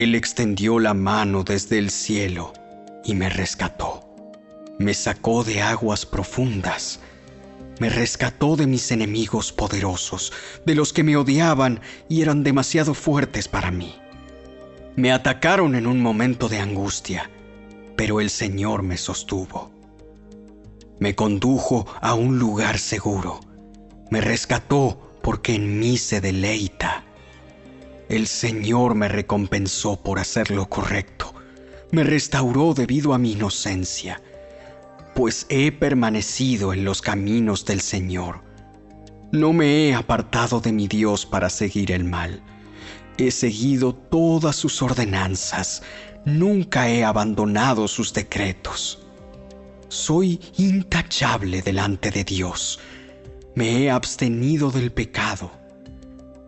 Él extendió la mano desde el cielo y me rescató. Me sacó de aguas profundas. Me rescató de mis enemigos poderosos, de los que me odiaban y eran demasiado fuertes para mí. Me atacaron en un momento de angustia, pero el Señor me sostuvo. Me condujo a un lugar seguro. Me rescató porque en mí se deleita. El Señor me recompensó por hacer lo correcto. Me restauró debido a mi inocencia, pues he permanecido en los caminos del Señor. No me he apartado de mi Dios para seguir el mal. He seguido todas sus ordenanzas. Nunca he abandonado sus decretos. Soy intachable delante de Dios. Me he abstenido del pecado.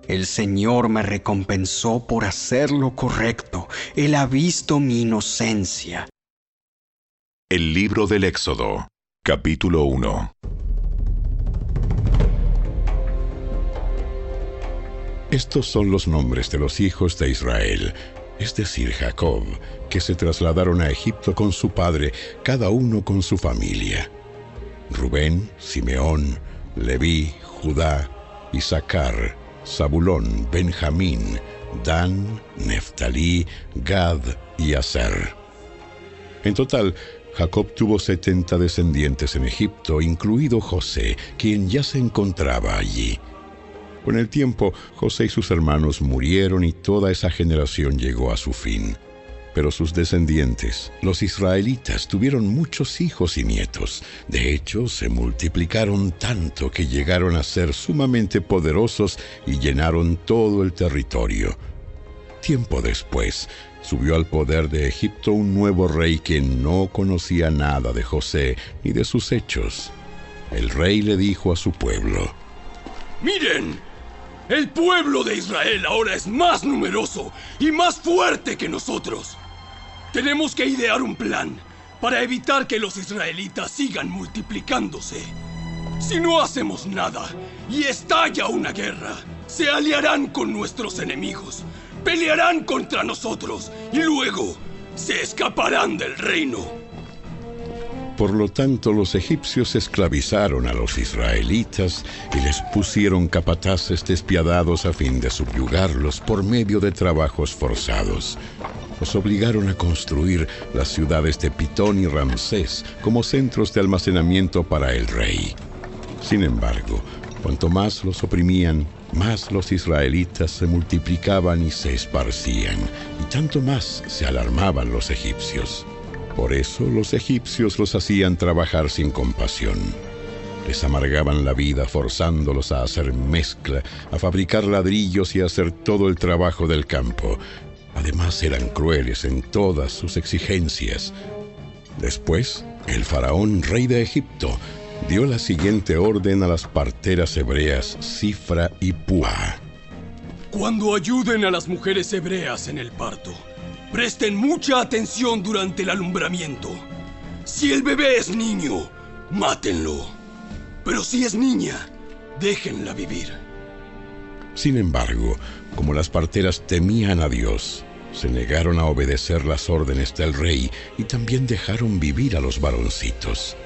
El Señor me recompensó por hacer lo correcto. Él ha visto mi inocencia. El libro del Éxodo, capítulo 1. Estos son los nombres de los hijos de Israel, es decir, Jacob, que se trasladaron a Egipto con su padre, cada uno con su familia: Rubén, Simeón, Leví, Judá, Isaacar, Zabulón, Benjamín, Dan, Neftalí, Gad y Aser. En total, Jacob tuvo 70 descendientes en Egipto, incluido José, quien ya se encontraba allí. Con el tiempo, José y sus hermanos murieron y toda esa generación llegó a su fin. Pero sus descendientes, los israelitas, tuvieron muchos hijos y nietos. De hecho, se multiplicaron tanto que llegaron a ser sumamente poderosos y llenaron todo el territorio. Tiempo después, subió al poder de Egipto un nuevo rey que no conocía nada de José ni de sus hechos. El rey le dijo a su pueblo: ¡Miren! El pueblo de Israel ahora es más numeroso y más fuerte que nosotros. Tenemos que idear un plan para evitar que los israelitas sigan multiplicándose. Si no hacemos nada y estalla una guerra, se aliarán con nuestros enemigos, pelearán contra nosotros y luego se escaparán del reino. Por lo tanto, los egipcios esclavizaron a los israelitas y les pusieron capataces despiadados a fin de subyugarlos por medio de trabajos forzados. Los obligaron a construir las ciudades de Pitón y Ramsés como centros de almacenamiento para el rey. Sin embargo, cuanto más los oprimían, más los israelitas se multiplicaban y se esparcían, y tanto más se alarmaban los egipcios. Por eso los egipcios los hacían trabajar sin compasión. Les amargaban la vida forzándolos a hacer mezcla, a fabricar ladrillos y a hacer todo el trabajo del campo. Además eran crueles en todas sus exigencias. Después, el faraón, rey de Egipto, dio la siguiente orden a las parteras hebreas Sifra y Púa: Cuando ayuden a las mujeres hebreas en el parto, presten mucha atención durante el alumbramiento. Si el bebé es niño, mátenlo. Pero si es niña, déjenla vivir. Sin embargo, como las parteras temían a Dios, se negaron a obedecer las órdenes del rey y también dejaron vivir a los varoncitos.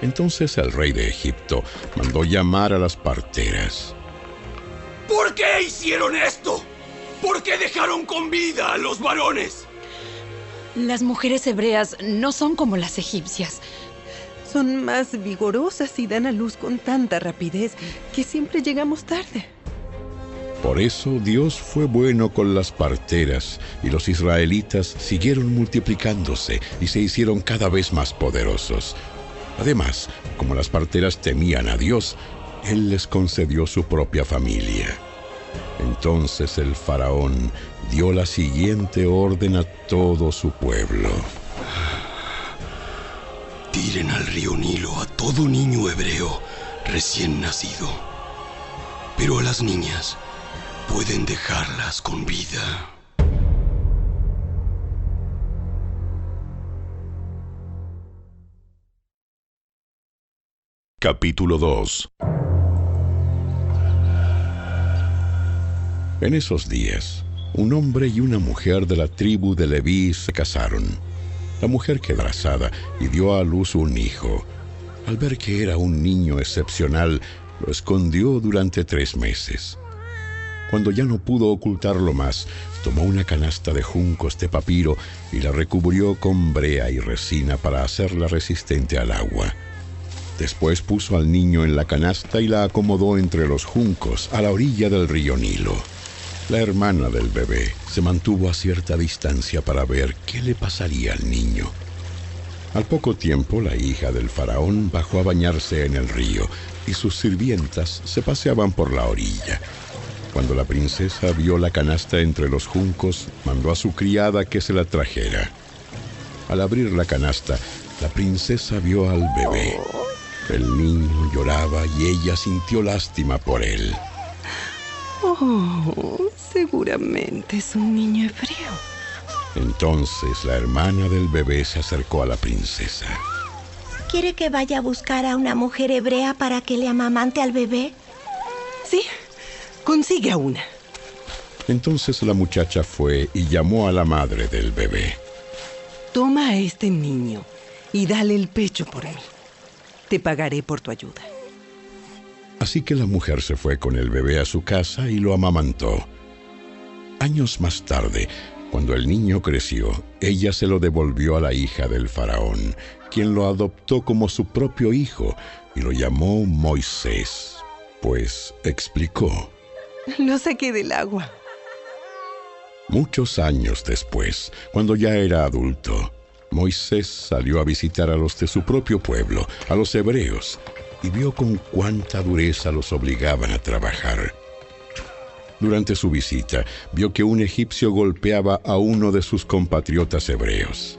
Entonces el rey de Egipto mandó llamar a las parteras. ¿Por qué hicieron esto? ¿Por qué dejaron con vida a los varones? Las mujeres hebreas no son como las egipcias. Son más vigorosas y dan a luz con tanta rapidez que siempre llegamos tarde. Por eso Dios fue bueno con las parteras y los israelitas siguieron multiplicándose y se hicieron cada vez más poderosos. Además, como las parteras temían a Dios, Él les concedió su propia familia. Entonces el faraón dio la siguiente orden a todo su pueblo: Tiren al río Nilo a todo niño hebreo recién nacido. Pero a las niñas pueden dejarlas con vida. Capítulo 2. En esos días, un hombre y una mujer de la tribu de Leví se casaron. La mujer quedó embarazada y dio a luz un hijo. Al ver que era un niño excepcional, lo escondió durante 3 meses. Cuando ya no pudo ocultarlo más, tomó una canasta de juncos de papiro y la recubrió con brea y resina para hacerla resistente al agua. Después puso al niño en la canasta y la acomodó entre los juncos a la orilla del río Nilo. La hermana del bebé se mantuvo a cierta distancia para ver qué le pasaría al niño. Al poco tiempo, la hija del faraón bajó a bañarse en el río y sus sirvientas se paseaban por la orilla. Cuando la princesa vio la canasta entre los juncos, mandó a su criada que se la trajera. Al abrir la canasta, la princesa vio al bebé. El niño lloraba y ella sintió lástima por él. Oh, seguramente es un niño hebreo. Entonces la hermana del bebé se acercó a la princesa. ¿Quiere que vaya a buscar a una mujer hebrea para que le amamante al bebé? Sí, consigue a una. Entonces la muchacha fue y llamó a la madre del bebé. Toma a este niño y dale el pecho por mí. Te pagaré por tu ayuda. Así que la mujer se fue con el bebé a su casa y lo amamantó. Años más tarde, cuando el niño creció, ella se lo devolvió a la hija del faraón, quien lo adoptó como su propio hijo y lo llamó Moisés, pues explicó: Lo saqué del agua. Muchos años después, cuando ya era adulto, Moisés salió a visitar a los de su propio pueblo, a los hebreos, y vio con cuánta dureza los obligaban a trabajar. Durante su visita, vio que un egipcio golpeaba a uno de sus compatriotas hebreos.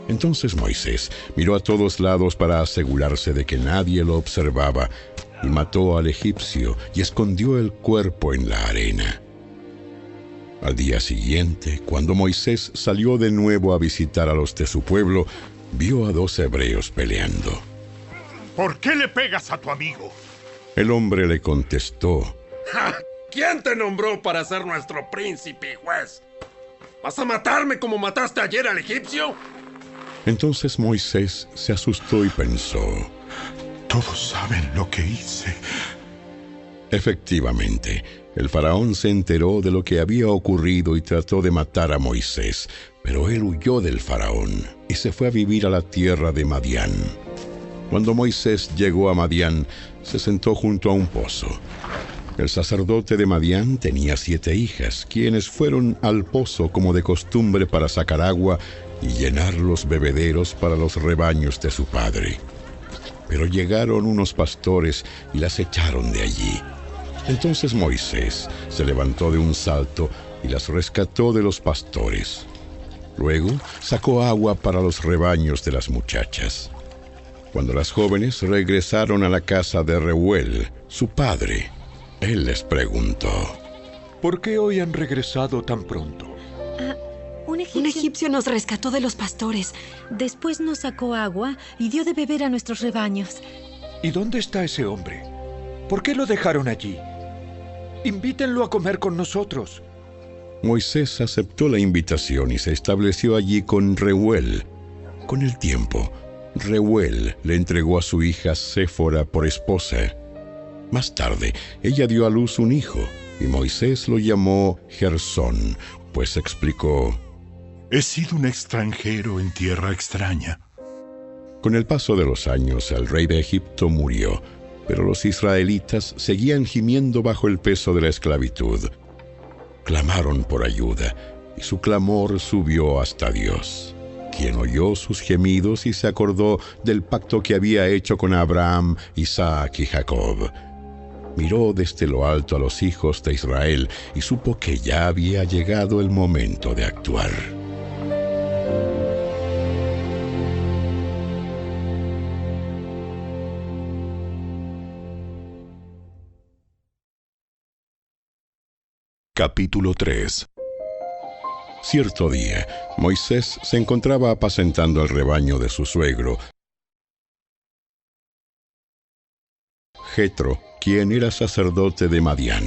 Entonces Moisés miró a todos lados para asegurarse de que nadie lo observaba, y mató al egipcio y escondió el cuerpo en la arena. Al día siguiente, cuando Moisés salió de nuevo a visitar a los de su pueblo, vio a 2 hebreos peleando. ¿Por qué le pegas a tu amigo? El hombre le contestó: ¡Ja! ¿Quién te nombró para ser nuestro príncipe y juez? ¿Vas a matarme como mataste ayer al egipcio? Entonces Moisés se asustó y pensó: Todos saben lo que hice. Efectivamente, el faraón se enteró de lo que había ocurrido y trató de matar a Moisés, pero él huyó del faraón y se fue a vivir a la tierra de Madián. Cuando Moisés llegó a Madián, se sentó junto a un pozo. El sacerdote de Madián tenía 7 hijas, quienes fueron al pozo como de costumbre para sacar agua y llenar los bebederos para los rebaños de su padre. Pero llegaron unos pastores y las echaron de allí. Entonces Moisés se levantó de un salto y las rescató de los pastores. Luego sacó agua para los rebaños de las muchachas. Cuando las jóvenes regresaron a la casa de Reuel, su padre, él les preguntó: ¿Por qué hoy han regresado tan pronto? Un Un egipcio nos rescató de los pastores. Después nos sacó agua y dio de beber a nuestros rebaños. ¿Y dónde está ese hombre? ¿Por qué lo dejaron allí? Invítenlo a comer con nosotros. Moisés aceptó la invitación y se estableció allí con Reuel. Con el tiempo, Reuel le entregó a su hija Séfora por esposa. Más tarde, ella dio a luz un hijo, y Moisés lo llamó Gersón, pues explicó: He sido un extranjero en tierra extraña. Con el paso de los años, el rey de Egipto murió, pero los israelitas seguían gimiendo bajo el peso de la esclavitud. Clamaron por ayuda, y su clamor subió hasta Dios, quien oyó sus gemidos y se acordó del pacto que había hecho con Abraham, Isaac y Jacob. Miró desde lo alto a los hijos de Israel y supo que ya había llegado el momento de actuar. Capítulo 3. Cierto día, Moisés se encontraba apacentando el rebaño de su suegro, Jetro, quien era sacerdote de Madián.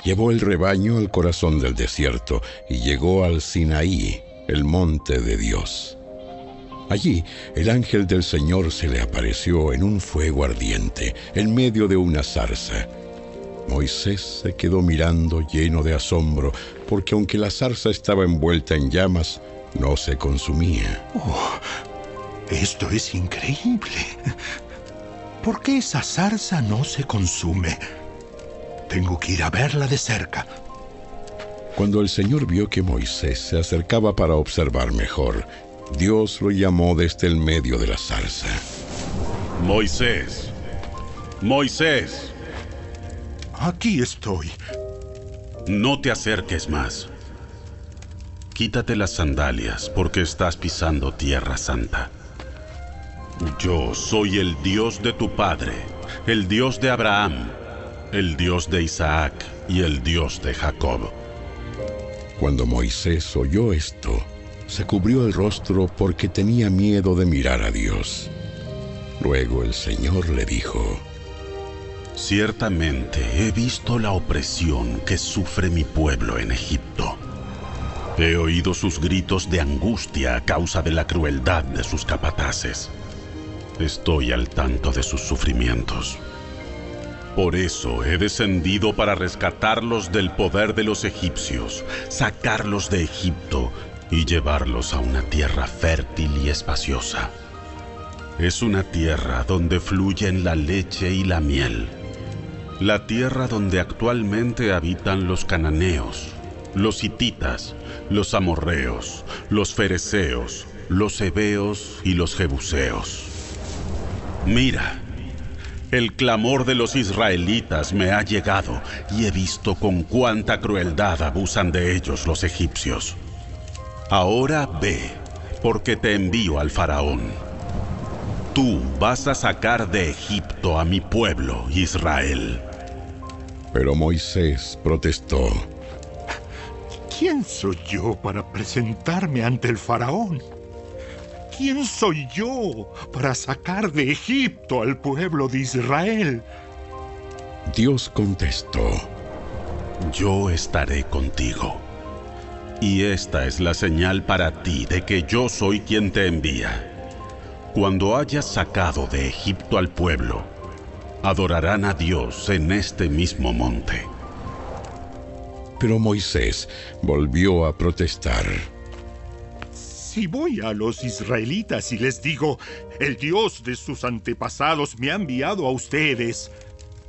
llevó el rebaño al corazón del desierto y llegó al Sinaí, el monte de Dios. Allí el ángel del Señor se le apareció en un fuego ardiente, en medio de una zarza. Moisés se quedó mirando lleno de asombro, porque aunque la zarza estaba envuelta en llamas, no se consumía. Oh, esto es increíble. ¿Por qué esa zarza no se consume? Tengo que ir a verla de cerca. Cuando el Señor vio que Moisés se acercaba para observar mejor, Dios lo llamó desde el medio de la zarza. Moisés, Moisés. Aquí estoy. No te acerques más. Quítate las sandalias porque estás pisando tierra santa. Yo soy el Dios de tu padre, el Dios de Abraham, el Dios de Isaac y el Dios de Jacob. Cuando Moisés oyó esto, se cubrió el rostro porque tenía miedo de mirar a Dios. Luego el Señor le dijo: Ciertamente he visto la opresión que sufre mi pueblo en Egipto. He oído sus gritos de angustia a causa de la crueldad de sus capataces. Estoy al tanto de sus sufrimientos. Por eso he descendido para rescatarlos del poder de los egipcios, sacarlos de Egipto y llevarlos a una tierra fértil y espaciosa. Es una tierra donde fluyen la leche y la miel. La tierra donde actualmente habitan los cananeos, los hititas, los amorreos, los fereceos, los heveos y los jebuseos. Mira, el clamor de los israelitas me ha llegado y he visto con cuánta crueldad abusan de ellos los egipcios. Ahora ve, porque te envío al faraón. Tú vas a sacar de Egipto a mi pueblo, Israel. Pero Moisés protestó: ¿Quién soy yo para presentarme ante el faraón? ¿Quién soy yo para sacar de Egipto al pueblo de Israel? Dios contestó: Yo estaré contigo. Y esta es la señal para ti de que yo soy quien te envía. Cuando hayas sacado de Egipto al pueblo, adorarán a Dios en este mismo monte. Pero Moisés volvió a protestar: Si voy a los israelitas y les digo, el Dios de sus antepasados me ha enviado a ustedes,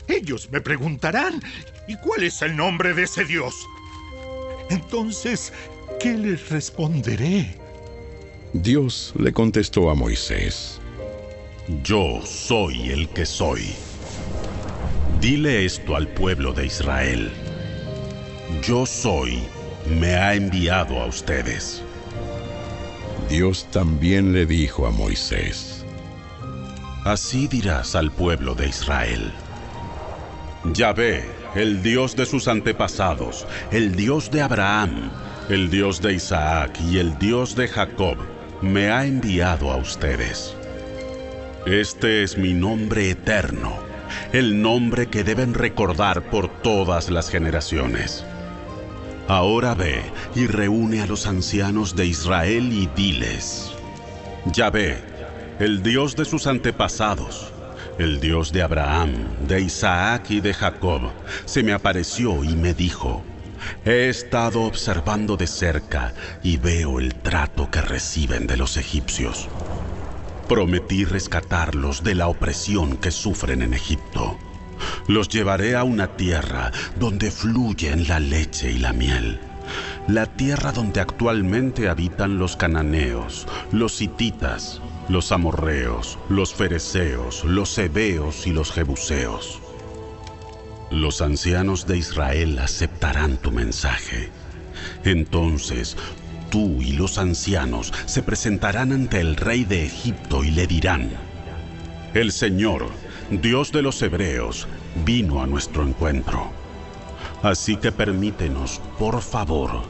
ellos me preguntarán, ¿y cuál es el nombre de ese Dios? Entonces, ¿qué les responderé? Dios le contestó a Moisés: Yo soy el que soy. Dile esto al pueblo de Israel. Yo soy, me ha enviado a ustedes. Dios también le dijo a Moisés: Así dirás al pueblo de Israel: Yahvé, el Dios de sus antepasados, el Dios de Abraham, el Dios de Isaac y el Dios de Jacob, me ha enviado a ustedes. Este es mi nombre eterno, el nombre que deben recordar por todas las generaciones. Ahora ve y reúne a los ancianos de Israel y diles: Yahvé, el Dios de sus antepasados, el Dios de Abraham, de Isaac y de Jacob, se me apareció y me dijo: He estado observando de cerca y veo el trato que reciben de los egipcios. Prometí rescatarlos de la opresión que sufren en Egipto. Los llevaré a una tierra donde fluyen la leche y la miel. La tierra donde actualmente habitan los cananeos, los hititas, los amorreos, los fereceos, los heveos y los jebuseos. Los ancianos de Israel aceptarán tu mensaje. Entonces, tú y los ancianos se presentarán ante el rey de Egipto y le dirán: El Señor, Dios de los hebreos, vino a nuestro encuentro. Así que permítenos, por favor,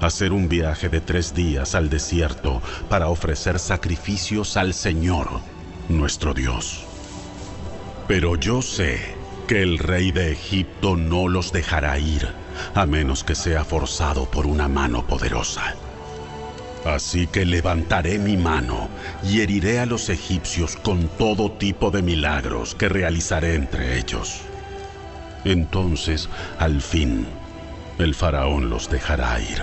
hacer un viaje de 3 días al desierto para ofrecer sacrificios al Señor, nuestro Dios. Pero yo sé que el rey de Egipto no los dejará ir, a menos que sea forzado por una mano poderosa. Así que levantaré mi mano y heriré a los egipcios con todo tipo de milagros que realizaré entre ellos. Entonces, al fin, el faraón los dejará ir.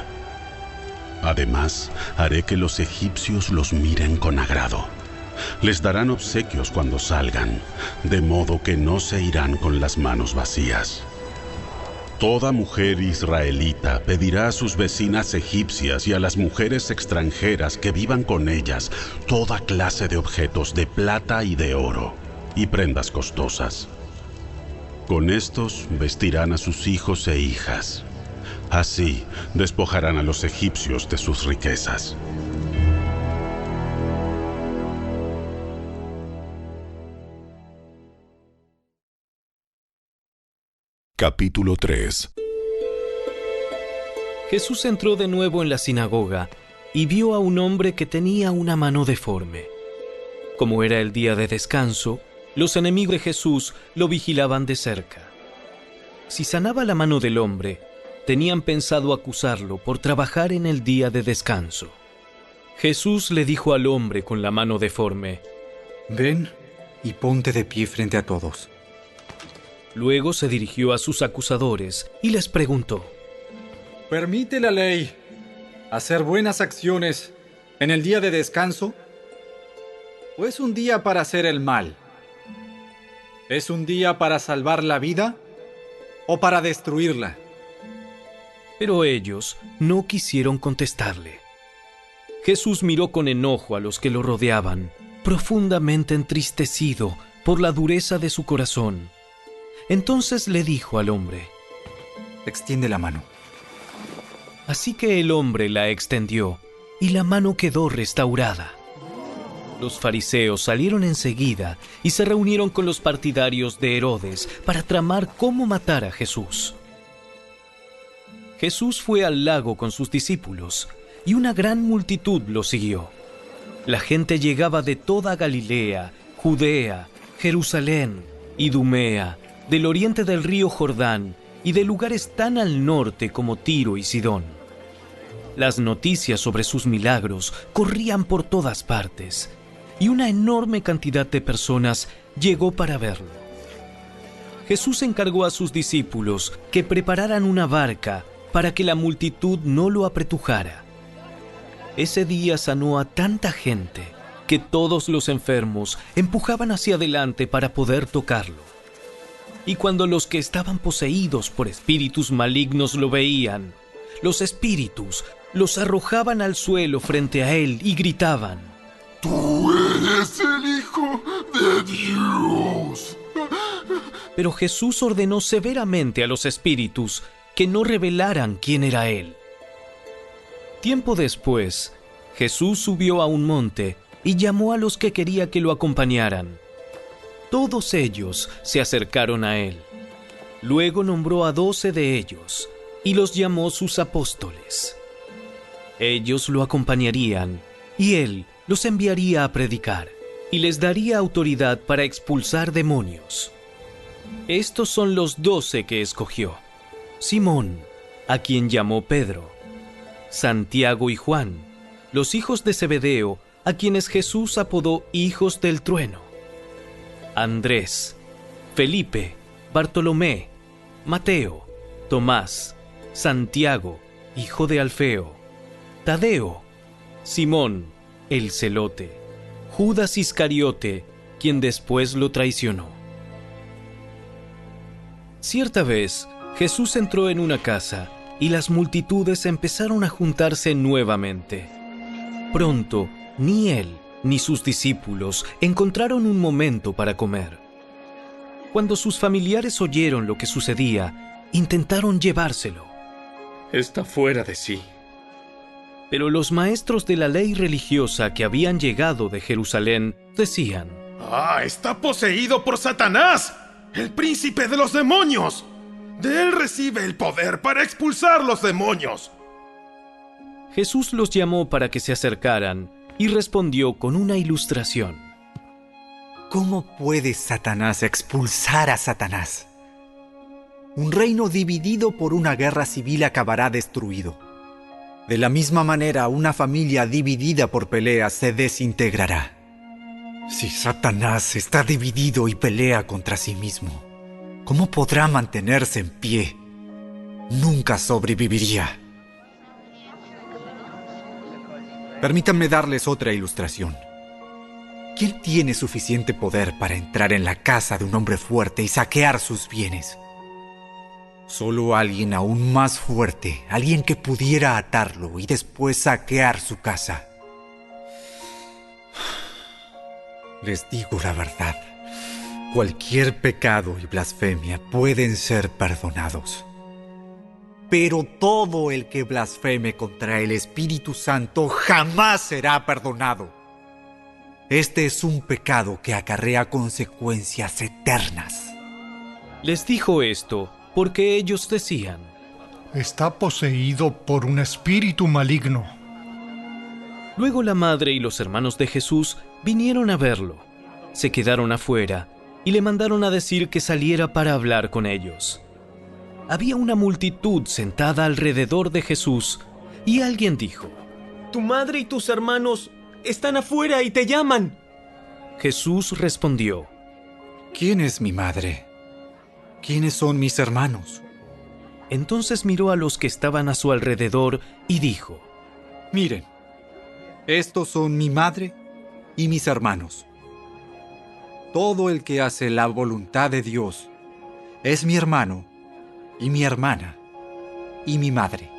Además, haré que los egipcios los miren con agrado. Les darán obsequios cuando salgan, de modo que no se irán con las manos vacías. Toda mujer israelita pedirá a sus vecinas egipcias y a las mujeres extranjeras que vivan con ellas toda clase de objetos de plata y de oro, y prendas costosas. Con estos vestirán a sus hijos e hijas. Así despojarán a los egipcios de sus riquezas. Capítulo 3. Jesús entró de nuevo en la sinagoga y vio a un hombre que tenía una mano deforme. Como era el día de descanso, los enemigos de Jesús lo vigilaban de cerca. Si sanaba la mano del hombre, tenían pensado acusarlo por trabajar en el día de descanso. Jesús le dijo al hombre con la mano deforme: «Ven y ponte de pie frente a todos». Luego se dirigió a sus acusadores y les preguntó: ¿Permite la ley hacer buenas acciones en el día de descanso? ¿O es un día para hacer el mal? ¿Es un día para salvar la vida o para destruirla? Pero ellos no quisieron contestarle. Jesús miró con enojo a los que lo rodeaban, profundamente entristecido por la dureza de su corazón. Entonces le dijo al hombre: «Extiende la mano». Así que el hombre la extendió, y la mano quedó restaurada. Los fariseos salieron enseguida y se reunieron con los partidarios de Herodes para tramar cómo matar a Jesús. Jesús fue al lago con sus discípulos, y una gran multitud lo siguió. La gente llegaba de toda Galilea, Judea, Jerusalén, Idumea, del oriente del río Jordán y de lugares tan al norte como Tiro y Sidón. Las noticias sobre sus milagros corrían por todas partes, y una enorme cantidad de personas llegó para verlo. Jesús encargó a sus discípulos que prepararan una barca para que la multitud no lo apretujara. Ese día sanó a tanta gente que todos los enfermos empujaban hacia adelante para poder tocarlo. Y cuando los que estaban poseídos por espíritus malignos lo veían, los espíritus los arrojaban al suelo frente a él y gritaban: ¡Tú eres el Hijo de Dios! Pero Jesús ordenó severamente a los espíritus que no revelaran quién era él. Tiempo después, Jesús subió a un monte y llamó a los que quería que lo acompañaran. Todos ellos se acercaron a él. Luego nombró a 12 de ellos y los llamó sus apóstoles. Ellos lo acompañarían y él los enviaría a predicar y les daría autoridad para expulsar demonios. Estos son los 12 que escogió: Simón, a quien llamó Pedro; Santiago y Juan, los hijos de Zebedeo, a quienes Jesús apodó hijos del trueno; Andrés, Felipe, Bartolomé, Mateo, Tomás, Santiago, hijo de Alfeo, Tadeo, Simón, el celote, Judas Iscariote, quien después lo traicionó. Cierta vez, Jesús entró en una casa y las multitudes empezaron a juntarse nuevamente. Pronto, ni él ni sus discípulos encontraron un momento para comer. Cuando sus familiares oyeron lo que sucedía, intentaron llevárselo. Está fuera de sí. Pero los maestros de la ley religiosa que habían llegado de Jerusalén decían: ¡Ah, está poseído por Satanás, el príncipe de los demonios! De él recibe el poder para expulsar los demonios. Jesús los llamó para que se acercaran y respondió con una ilustración. ¿Cómo puede Satanás expulsar a Satanás? Un reino dividido por una guerra civil acabará destruido. De la misma manera, una familia dividida por peleas se desintegrará. Si Satanás está dividido y pelea contra sí mismo, ¿cómo podrá mantenerse en pie? Nunca sobreviviría. Permítanme darles otra ilustración. ¿Quién tiene suficiente poder para entrar en la casa de un hombre fuerte y saquear sus bienes? Solo alguien aún más fuerte, alguien que pudiera atarlo y después saquear su casa. Les digo la verdad, cualquier pecado y blasfemia pueden ser perdonados. Pero todo el que blasfeme contra el Espíritu Santo jamás será perdonado. Este es un pecado que acarrea consecuencias eternas. Les dijo esto porque ellos decían: está poseído por un espíritu maligno. Luego la madre y los hermanos de Jesús vinieron a verlo. Se quedaron afuera y le mandaron a decir que saliera para hablar con ellos. Había una multitud sentada alrededor de Jesús y alguien dijo: tu madre y tus hermanos están afuera y te llaman. Jesús respondió: ¿quién es mi madre? ¿Quiénes son mis hermanos? Entonces miró a los que estaban a su alrededor y dijo: miren, estos son mi madre y mis hermanos. Todo el que hace la voluntad de Dios es mi hermano y mi hermana y mi madre.